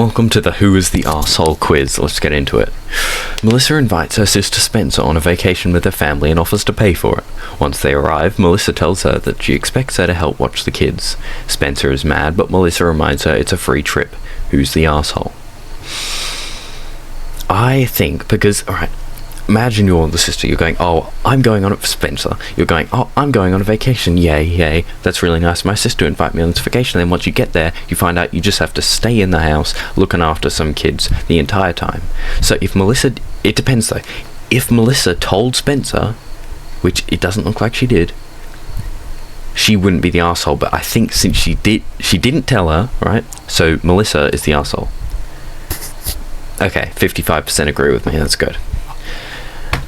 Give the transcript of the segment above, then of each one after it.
Welcome to the Who is the Arsehole quiz. Let's get into it. Melissa invites her sister Spencer on a vacation with her family and offers to pay for it. Once they arrive, Melissa tells her that she expects her to help watch the kids. Spencer is mad, but Melissa reminds her it's a free trip. Who's the arsehole? I think because, alright, imagine you're the sister, you're going, oh, I'm going on it for Spencer. You're going, oh, I'm going on a vacation, yay, yay. That's really nice of my sister to invite me on this vacation. Then once you get there, you find out you just have to stay in the house looking after some kids the entire time. So if Melissa, it depends though. If Melissa told Spencer, which it doesn't look like she did, she wouldn't be the arsehole. But I think since she didn't tell her, right? So Melissa is the arsehole. Okay, 55% agree with me, that's good.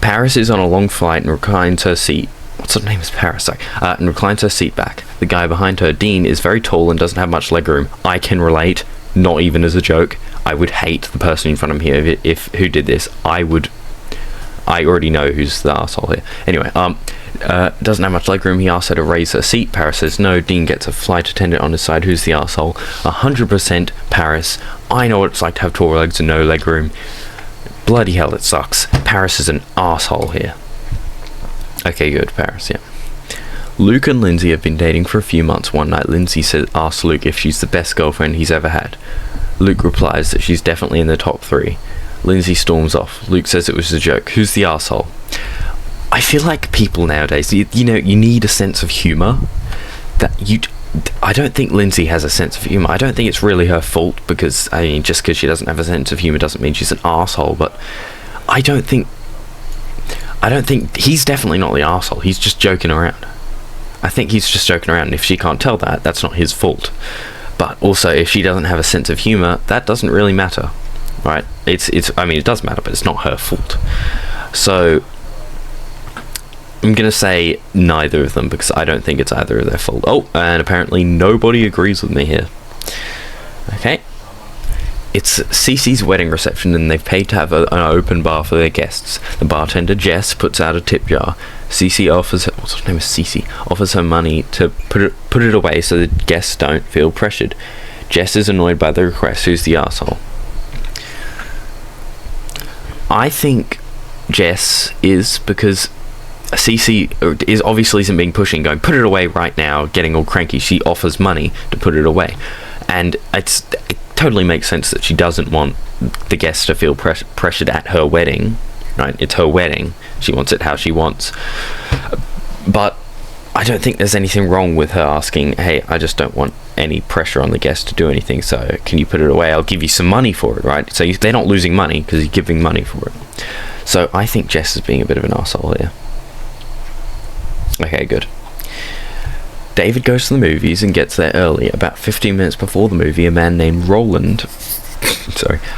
Paris is on a long flight and reclines her seat. What's her name? Is Paris? Sorry. And reclines her seat back. The guy behind her, Dean, is very tall and doesn't have much legroom. I can relate, not even as a joke. I would hate the person in front of me here if who did this. I already know who's the arsehole here. Anyway, doesn't have much legroom. He asks her to raise her seat. Paris says no. Dean gets a flight attendant on his side. Who's the arsehole? 100% Paris. I know what it's like to have tall legs and no legroom. Bloody hell, it sucks. Paris is an arsehole here. Okay, good, Paris, yeah. Luke and Lindsay have been dating for a few months. One night, Lindsay asks Luke if she's the best girlfriend he's ever had. Luke replies that she's definitely in the top 3. Lindsay storms off. Luke says it was a joke. Who's the arsehole? I feel like people nowadays, you need a sense of humour. I don't think Lindsay has a sense of humour. I don't think it's really her fault because, I mean, just because she doesn't have a sense of humour doesn't mean she's an arsehole, but I don't think he's definitely not the arsehole. He's just joking around. I think he's just joking around, and if she can't tell that, that's not his fault. But also, if she doesn't have a sense of humour, that doesn't really matter, right? I mean, it does matter, but it's not her fault. So I'm going to say neither of them because I don't think it's either of their fault. Oh, and apparently nobody agrees with me here. Okay. It's Cece's wedding reception and they've paid to have an open bar for their guests. The bartender, Jess, puts out a tip jar. Cece offers her, what's her name is Cece? Offers her money to put it away so the guests don't feel pressured. Jess is annoyed by the request. Who's the arsehole? I think Jess is because Cece isn't being pushing, going, put it away right now, getting all cranky. She offers money to put it away. And it totally makes sense that she doesn't want the guests to feel pressured at her wedding, right? It's her wedding. She wants it how she wants. But I don't think there's anything wrong with her asking, hey, I just don't want any pressure on the guests to do anything, so can you put it away? I'll give you some money for it, right? So they're not losing money because you're giving money for it. So I think Jess is being a bit of an arsehole here. Okay, good. David goes to the movies and gets there early. About 15 minutes before the movie, a man named Roland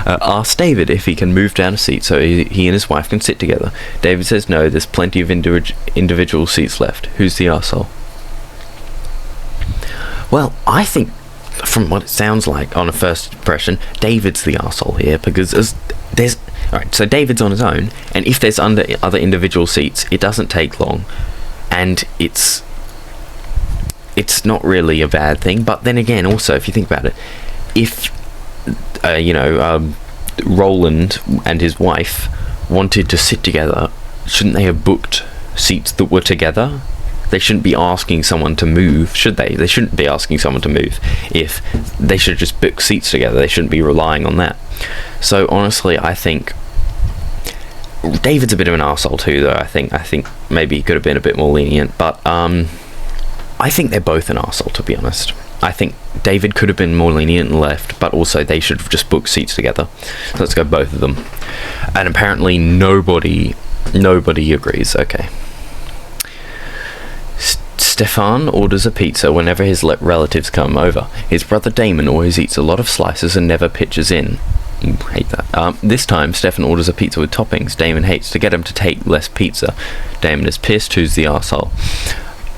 asks David if he can move down a seat so he and his wife can sit together. David says no, there's plenty of individual seats left. Who's the arsehole? Well, I think, from what it sounds like on a first impression, David's the arsehole here because Alright, so David's on his own, and if there's other individual seats, it doesn't take long. And it's not really a bad thing, but then again, also, if you think about it, if Roland and his wife wanted to sit together, shouldn't they have booked seats that were together? They shouldn't be asking someone to move, should they? They shouldn't be asking someone to move. If they should just book seats together, they shouldn't be relying on that. So honestly, I think David's a bit of an arsehole too, though. I think maybe he could have been a bit more lenient, but I think they're both an arsehole, to be honest. I think David could have been more lenient and left, but also they should have just booked seats together. So let's go both of them. And apparently nobody agrees. Okay. Stefan orders a pizza whenever his relatives come over. His brother Damon always eats a lot of slices and never pitches in. Hate that. This time, Stefan orders a pizza with toppings. Damon hates to get him to take less pizza. Damon is pissed. Who's the arsehole?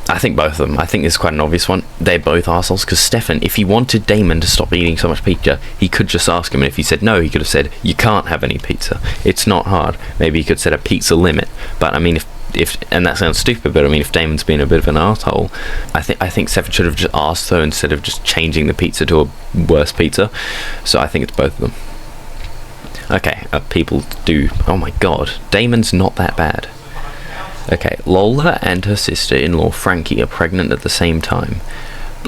I think both of them. I think this is quite an obvious one. They're both arseholes because Stefan, if he wanted Damon to stop eating so much pizza, he could just ask him, and if he said no, he could have said, you can't have any pizza. It's not hard. Maybe he could set a pizza limit. But I mean, if and that sounds stupid, but I mean, if Damon's been a bit of an asshole, I think Seven should have just asked her instead of just changing the pizza to a worse pizza. So I think it's both of them. Okay, people do. Oh my god, Damon's not that bad. Okay, Lola and her sister-in-law Frankie are pregnant at the same time.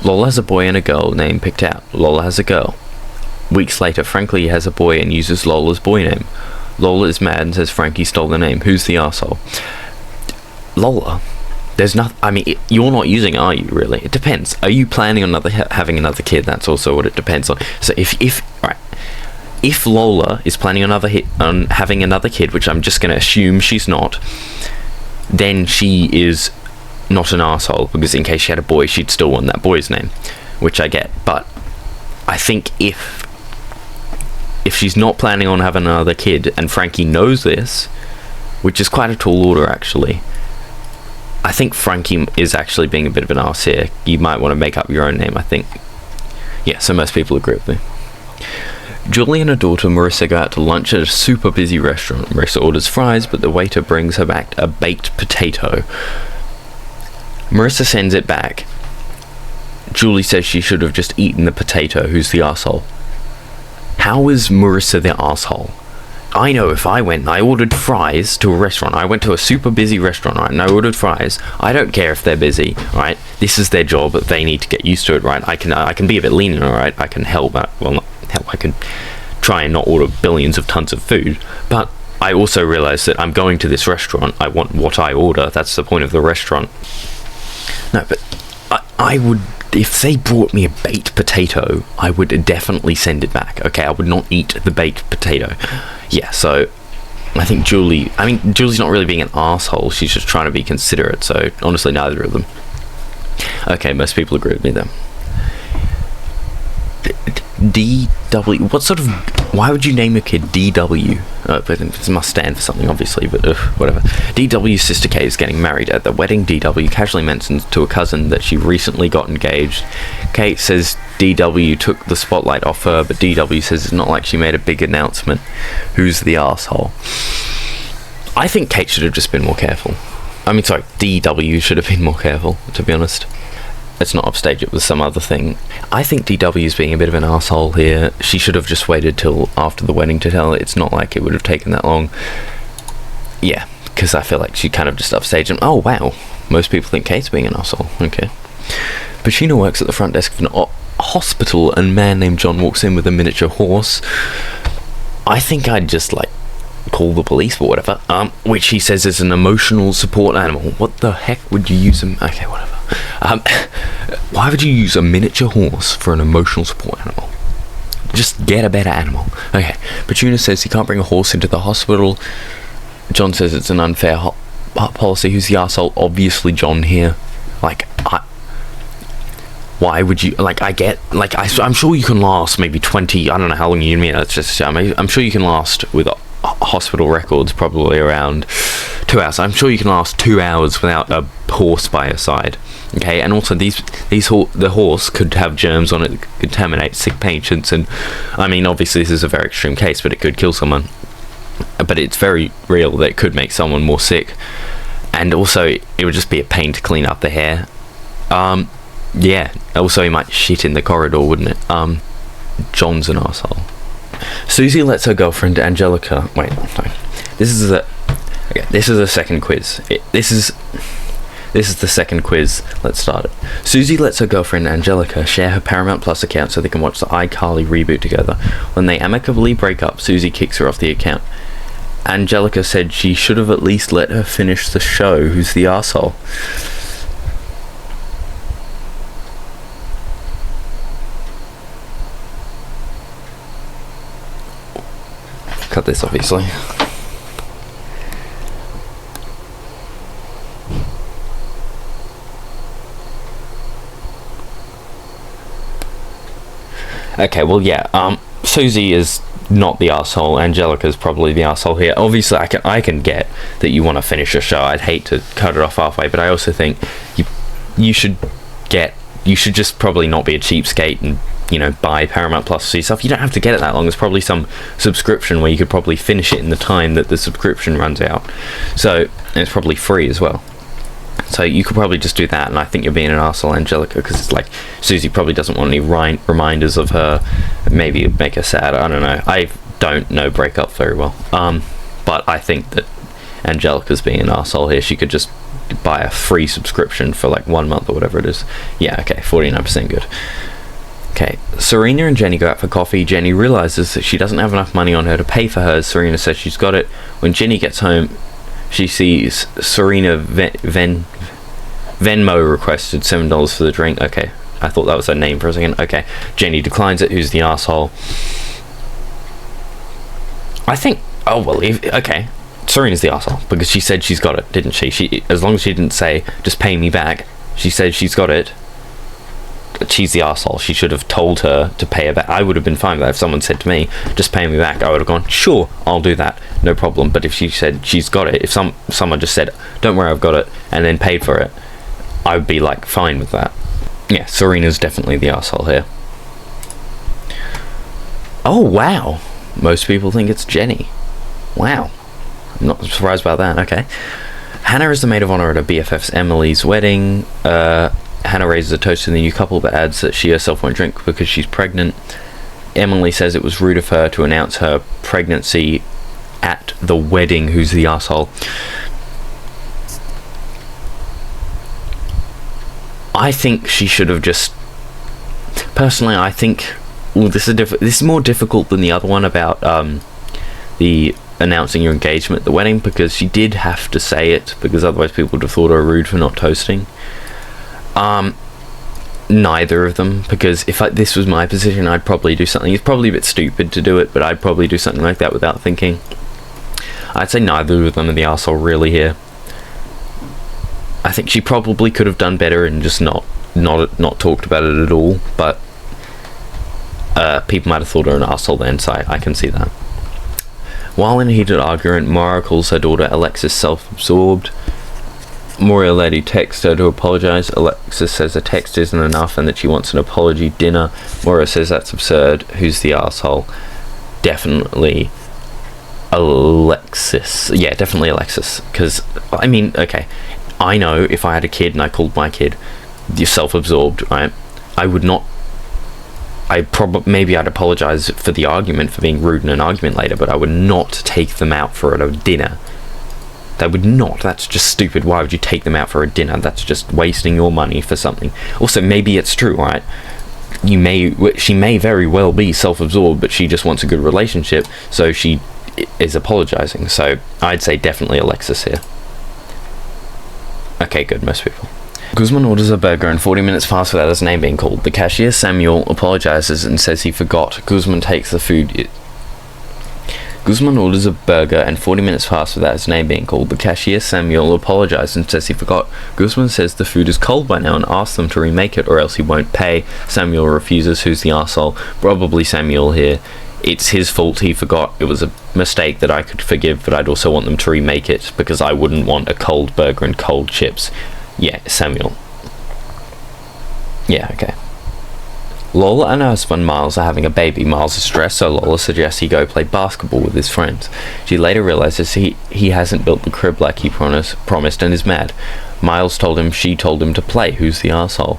Lola has a boy and a girl, name picked out. Lola has a girl. Weeks later, Frankie has a boy and uses Lola's boy name. Lola is mad and says Frankie stole the name. Who's the arsehole? Lola? There's nothing. I mean, you're not using, are you, really? It depends. Are you planning on having another kid? That's also what it depends on. So if Lola is planning on having another kid, which I'm just going to assume she's not, then she is not an arsehole, because in case she had a boy, she'd still want that boy's name, which I get. But I think if she's not planning on having another kid, and Frankie knows this, which is quite a tall order actually, I think Frankie is actually being a bit of an arse here. You might want to make up your own name, I think. Yeah, so most people agree with me. Julie and her daughter Marissa go out to lunch at a super busy restaurant. Marissa orders fries, but the waiter brings her back a baked potato. Marissa sends it back. Julie says she should have just eaten the potato. Who's the arsehole? How is Marissa the arsehole? I know if I went and I ordered fries to a restaurant, I went to a super busy restaurant, right, and I ordered fries, I don't care if they're busy, right? This is their job, but they need to get used to it, right? I can be a bit lenient, alright? I can help, well, not help, I can try and not order billions of tons of food, but I also realise that I'm going to this restaurant, I want what I order, that's the point of the restaurant. No, but I would, if they brought me a baked potato, I would definitely send it back, okay? I would not eat the baked potato. Yeah, so I think Julie's not really being an asshole, she's just trying to be considerate, so honestly neither of them. Okay, most people agree with me then. DW, what sort of, why would you name a kid DW? But it must stand for something obviously, but whatever. DW's sister Kate is getting married. At the wedding, DW casually mentions to a cousin that she recently got engaged. Kate says DW took the spotlight off her, but DW says it's not like she made a big announcement. Who's the arsehole? I think Kate should have just been more careful. I mean, sorry, DW should have been more careful, to be honest. Let's not upstage it with some other thing. I think DW is being a bit of an arsehole here. She should have just waited till after the wedding to tell. It's not like it would have taken that long. Yeah, because I feel like she kind of just upstaged him. Oh, wow. Most people think Kate's being an arsehole. Okay. Pacino works at the front desk of an hospital, and a man named John walks in with a miniature horse. I think I'd just, call the police or whatever, which he says is an emotional support animal. What the heck would you use him? Okay, whatever. Why would you use a miniature horse for an emotional support animal? Just get a better animal. Okay, Pacino says he can't bring a horse into the hospital. John says it's an unfair policy. Who's the arsehole? Obviously John here. Why would you, I'm sure you can last maybe 20, I don't know how long you mean, it's just, I'm sure you can last with hospital records probably around 2 hours. I'm sure you can last 2 hours without a horse by your side. Okay, and also the horse could have germs on it that could contaminate sick patients, and I mean obviously this is a very extreme case, but it could kill someone. But it's very real that it could make someone more sick, and also it would just be a pain to clean up the hair. Yeah, also he might shit in the corridor, wouldn't it? John's an arsehole. Susie lets her girlfriend Angelica, wait, no, this is a second quiz. This is the second quiz. Let's start it. Susie lets her girlfriend Angelica share her Paramount Plus account so they can watch the iCarly reboot together. When they amicably break up, Susie kicks her off the account. Angelica said she should have at least let her finish the show. Who's the arsehole? Cut this, obviously. Okay, well, yeah, Susie is not the arsehole. Angelica's probably the arsehole here. Obviously, I can get that you want to finish a show. I'd hate to cut it off halfway, but I also think you should just probably not be a cheapskate and buy Paramount Plus for yourself. You don't have to get it that long. There's probably some subscription where you could probably finish it in the time that the subscription runs out. So, and it's probably free as well. So you could probably just do that, and I think you're being an arsehole, Angelica, because it's like Susie probably doesn't want any reminders of her. Maybe it'd make her sad. I don't know. I don't know Breakup very well. But I think that Angelica's being an arsehole here. She could just buy a free subscription for like 1 month or whatever it is. Yeah, okay, 49% good. Okay, Serena and Jenny go out for coffee. Jenny realizes that she doesn't have enough money on her to pay for hers. Serena says she's got it. When Jenny gets home, she sees Serena Venmo requested $7 for the drink. Okay, I thought that was her name for a second. Okay, Jenny declines it. Who's the asshole? I think. Oh well. Okay, Serena's the asshole because she said she's got it, didn't she? As long as she didn't say just pay me back, she said she's got it. She's the arsehole. She should have told her to pay her back. I would have been fine with that. If someone said to me, just pay me back, I would have gone, sure, I'll do that, no problem. But if she said she's got it, if someone just said, don't worry, I've got it, and then paid for it, I would be like fine with that. Yeah, Serena's definitely the arsehole here. Oh wow, most people think it's Jenny. Wow, I'm not surprised about that. Okay, Hannah is the maid of honor at her BFF's Emily's wedding. Hannah raises a toast to the new couple but adds that she herself won't drink because she's pregnant. Emily says it was rude of her to announce her pregnancy at the wedding. Who's the asshole? I think she should have just... Personally, I think... Well, this is more difficult than the other one about the announcing your engagement at the wedding, because she did have to say it, because otherwise people would have thought her rude for not toasting. Neither of them, because if this was my position, I'd probably do something. It's probably a bit stupid to do it, but I'd probably do something like that without thinking. I'd say neither of them are the arsehole really here. I think she probably could have done better and just not talked about it at all, but people might have thought her an arsehole then, so I can see that. While in a heated argument, Mara calls her daughter Alexis self-absorbed. Moria Lady texts her to apologise. Alexis says a text isn't enough and that she wants an apology dinner. Moria says that's absurd. Who's the arsehole? Definitely Alexis. Yeah, definitely Alexis. Because, I mean, okay, I know if I had a kid and I called my kid you're self-absorbed, right? I would not... maybe I'd apologise for the argument, for being rude in an argument later, but I would not take them out for a dinner. They would not. That's just stupid. Why would you take them out for a dinner? That's just wasting your money for something. Also, maybe it's true, right? She may very well be self-absorbed, but she just wants a good relationship, so she is apologising. So I'd say definitely Alexis here. Okay, good. Most people. Guzman orders a burger and 40 minutes pass without his name being called. The cashier, Samuel, apologises and says he forgot. Guzman takes the food... Guzman orders a burger and 40 minutes pass without his name being called. The cashier, Samuel, apologises and says he forgot. Guzman says the food is cold by now and asks them to remake it or else he won't pay. Samuel refuses. Who's the arsehole? Probably Samuel here. It's his fault, he forgot. It was a mistake that I could forgive, but I'd also want them to remake it because I wouldn't want a cold burger and cold chips. Yeah, Samuel. Yeah, okay. Lola and her husband Miles are having a baby. Miles is stressed, so Lola suggests he go play basketball with his friends. She later realizes he hasn't built the crib like he promised and is mad. Miles told him she told him to play. Who's the arsehole?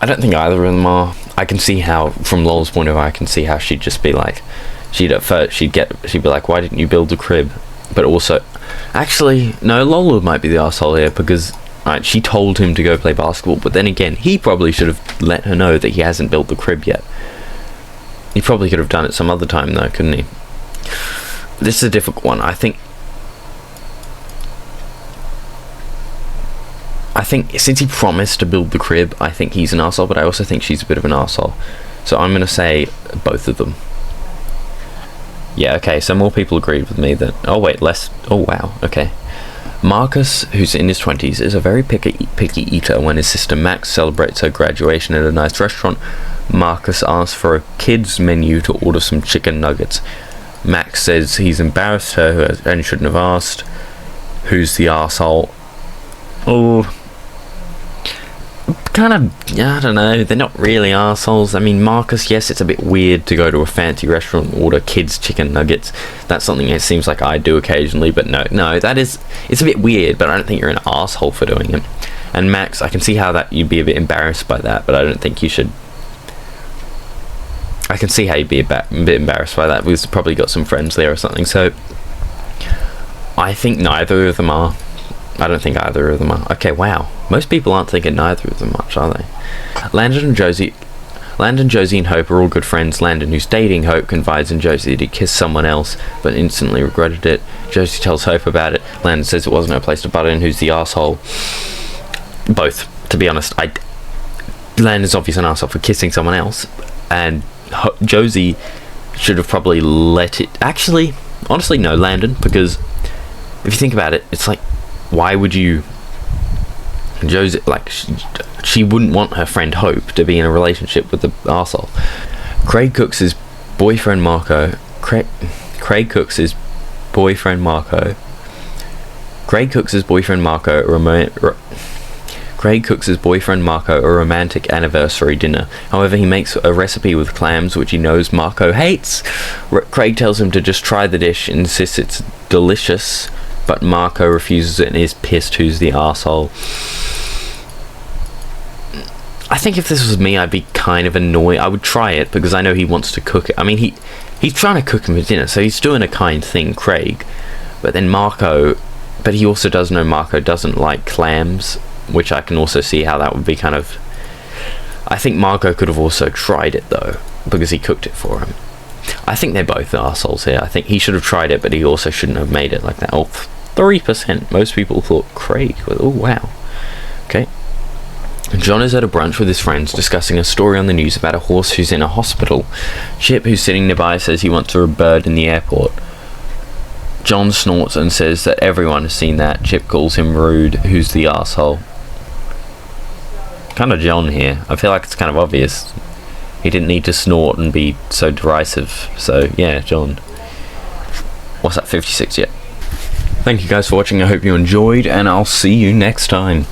I don't think either of them are. I can see how, from Lola's point of view, I can see how she'd just be like, she'd be like, why didn't you build the crib? But also, actually, no, Lola might be the arsehole here because... Right, she told him to go play basketball, but then again, he probably should have let her know that he hasn't built the crib yet. He probably could have done it some other time though, couldn't he? This is a difficult one. I think since he promised to build the crib, I think he's an arsehole, but I also think she's a bit of an arsehole. So I'm going to say both of them. Yeah, okay, so more people agreed with me that... Oh wait, less... Oh wow, okay. Marcus, who's in his 20s, is a very picky eater. When his sister Max celebrates her graduation at a nice restaurant, Marcus asks for a kid's menu to order some chicken nuggets. Max says he's embarrassed her and shouldn't have asked. Who's the arsehole? Oh, kind of, I don't know, they're not really arseholes. I mean, Marcus, yes, it's a bit weird to go to a fancy restaurant and order kids' chicken nuggets. That's something it seems like I do occasionally, but no, it's a bit weird, but I don't think you're an arsehole for doing it. And Max, I can see how that you'd be a bit embarrassed by that, but I don't think you should. I can see how you'd be a bit embarrassed by that. We've probably got some friends there or something, so I think neither of them are. I don't think either of them are. Okay, wow. Most people aren't thinking neither of them much, are they? Landon, Josie and Hope are all good friends. Landon, who's dating Hope, confides in Josie that he kissed someone else, but instantly regretted it. Josie tells Hope about it. Landon says it wasn't her place to butt in. Who's the arsehole? Both, to be honest. Landon's obviously an arsehole for kissing someone else, and Josie should have probably let it. Actually, honestly, no, Landon, because if you think about it, it's like, why would you... Josie, like, she wouldn't want her friend Hope to be in a relationship with the arsehole. Craig Cooks' boyfriend Marco... Craig Cooks' boyfriend Marco... Craig Cooks' boyfriend Marco... Craig Cooks' boyfriend Marco a romantic anniversary dinner. However, he makes a recipe with clams which he knows Marco hates. Craig tells him to just try the dish, insists it's delicious, but Marco refuses it and is pissed. Who's the arsehole? I think if this was me, I'd be kind of annoyed. I would try it because I know he wants to cook it. I mean, he's trying to cook him for dinner, so he's doing a kind thing, Craig. But then Marco... But he also does know Marco doesn't like clams, which I can also see how that would be kind of... I think Marco could have also tried it, though, because he cooked it for him. I think they're both arseholes here. I think he should have tried it, but he also shouldn't have made it like that. Oh, 3%. Most people thought Craig. Oh, wow. Okay. John is at a brunch with his friends discussing a story on the news about a horse who's in a hospital. Chip, who's sitting nearby, says he wants a bird in the airport. John snorts and says that everyone has seen that. Chip calls him rude. Who's the arsehole? Kind of John here. I feel like it's kind of obvious. He didn't need to snort and be so derisive. So, yeah, John. What's that, 56 yet? Thank you guys for watching. I hope you enjoyed, and I'll see you next time.